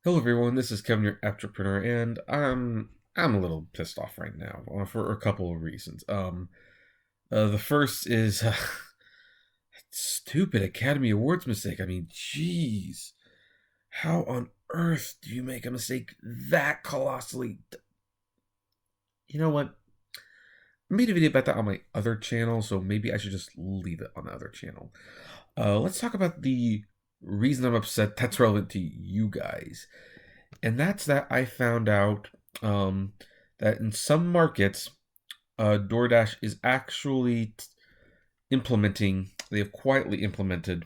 Hello everyone, this is Kevin, your entrepreneur, and I'm a little pissed off right now for a couple of reasons. The first is stupid Academy Awards mistake. I mean, jeez, how on earth do you make a mistake that colossally? You know what? I made a video about that on my other channel, so maybe I should just leave it on the other channel. Let's talk about the reason I'm upset that's relevant to you guys. And that's that I found out that in some markets, DoorDash is actually they have quietly implemented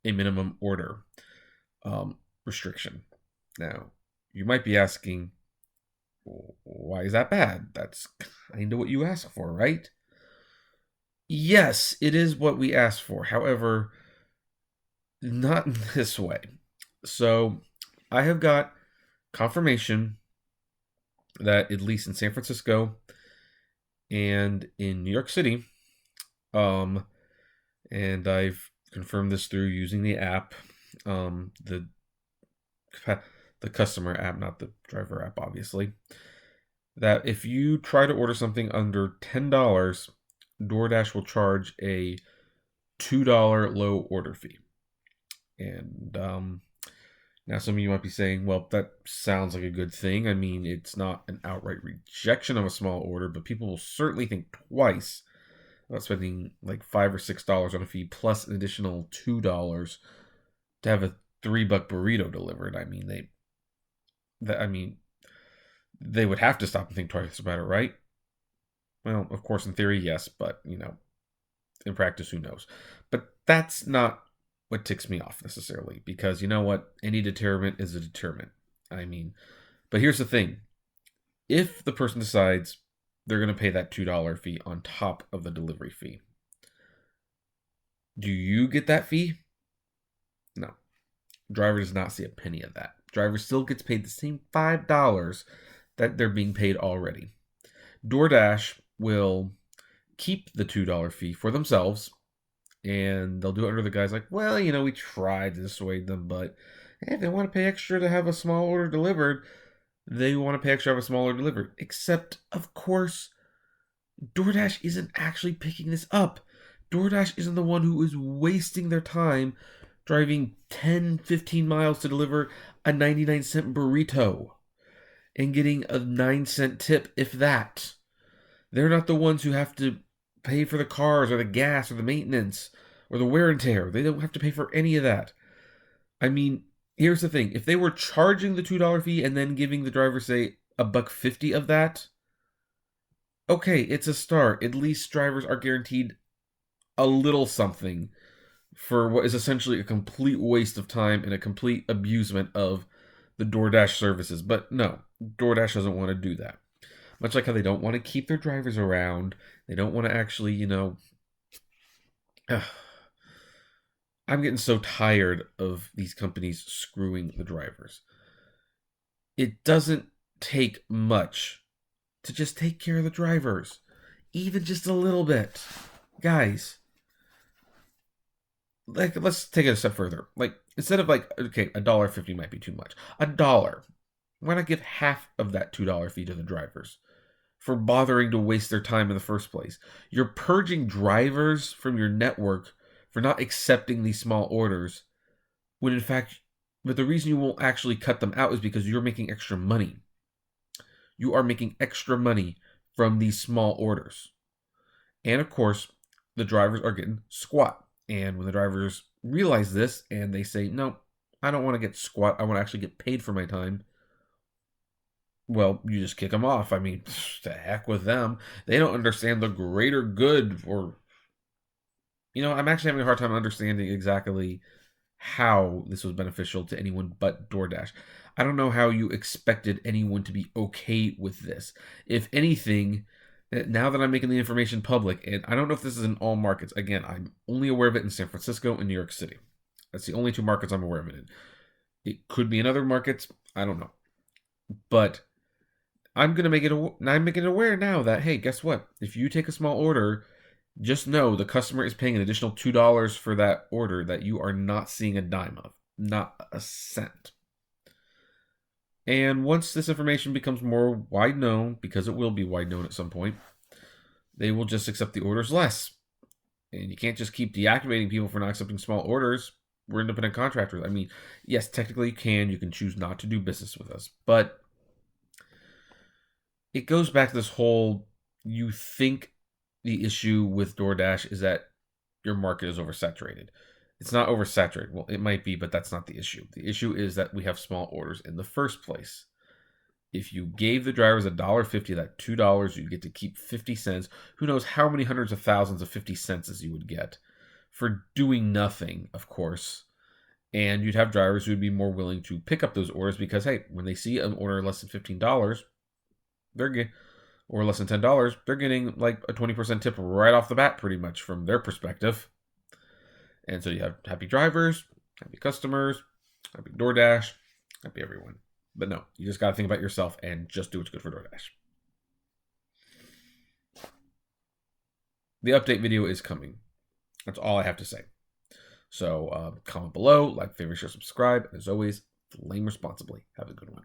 a minimum order restriction. Now, you might be asking, why is that bad? That's kind of what you asked for, right? Yes, it is what we asked for. However, not in this way. So, I have got confirmation that at least in San Francisco and in New York City, um, and I've confirmed this through using the app, the customer app, not the driver app, obviously. That if you try to order something under $10, DoorDash will charge a $2 low order fee. And now some of you might be saying, well, that sounds like a good thing. I mean, it's not an outright rejection of a small order, but people will certainly think twice about spending like $5 or $6 on a fee plus an additional $2 to have a $3 burrito delivered. I mean, they would have to stop and think twice about it, right? Well, of course, in theory, yes, but in practice, who knows? But that's not what ticks me off necessarily, because you know what? Any deterrent is a deterrent. I mean, but here's the thing: if the person decides they're going to pay that $2 fee on top of the delivery fee, do you get that fee? No. Driver does not see a penny of that. Driver still gets paid the same $5 that they're being paid already. DoorDash will keep the $2 fee for themselves, and they'll do it under the guise like, well, we tried to dissuade them, but if they want to pay extra to have a small order delivered, they want to pay extra to have a small order delivered. Except, of course, DoorDash isn't actually picking this up. DoorDash isn't the one who is wasting their time driving 10, 15 miles to deliver a 99-cent burrito and getting a 9-cent tip, if that. They're not the ones who have to pay for the cars or the gas or the maintenance or the wear and tear. They don't have to pay for any of that. I mean, here's the thing. If they were charging the $2 fee and then giving the driver, say, $1.50 of that, okay, it's a start. At least drivers are guaranteed a little something for what is essentially a complete waste of time and a complete abusement of the DoorDash services. But no, DoorDash doesn't want to do that. Much like how they don't want to keep their drivers around. They don't want to actually, I'm getting so tired of these companies screwing the drivers. It doesn't take much to just take care of the drivers, even just a little bit. Guys, like, let's take it a step further. Like, instead of like, okay, $1.50 might be too much. $1. Why not give half of that $2 fee to the drivers for bothering to waste their time in the first place? You're purging drivers from your network for not accepting these small orders, when in fact, but the reason you won't actually cut them out is because you're making extra money. You are making extra money from these small orders. And of course, the drivers are getting squat. And when the drivers realize this and they say, no, I don't want to get squat, I want to actually get paid for my time, well, you just kick them off. I mean, to heck with them. They don't understand the greater good, or, I'm actually having a hard time understanding exactly how this was beneficial to anyone but DoorDash. I don't know how you expected anyone to be okay with this. If anything, now that I'm making the information public, and I don't know if this is in all markets. Again, I'm only aware of it in San Francisco and New York City. That's the only two markets I'm aware of it in. It could be in other markets. I don't know. But I'm making it aware now that, hey, guess what? If you take a small order, just know the customer is paying an additional $2 for that order that you are not seeing a dime of, not a cent. And once this information becomes more wide known, because it will be wide known at some point, they will just accept the orders less. And you can't just keep deactivating people for not accepting small orders. We're independent contractors. I mean, yes, technically you can. You can choose not to do business with us. But it goes back to this whole, you think the issue with DoorDash is that your market is oversaturated. It's not oversaturated. Well, it might be, but that's not the issue. The issue is that we have small orders in the first place. If you gave the drivers $1.50, that $2, you get to keep 50 cents. Who knows how many hundreds of thousands of 50 cents you would get for doing nothing, of course. And you'd have drivers who would be more willing to pick up those orders because, hey, when they see an order less than $15, or less than $10, they're getting like a 20% tip right off the bat, pretty much from their perspective. And so you have happy drivers, happy customers, happy DoorDash, happy everyone. But no, you just got to think about yourself and just do what's good for DoorDash. The update video is coming. That's all I have to say. So comment below, like, favorite, share, subscribe. And as always, flame responsibly. Have a good one.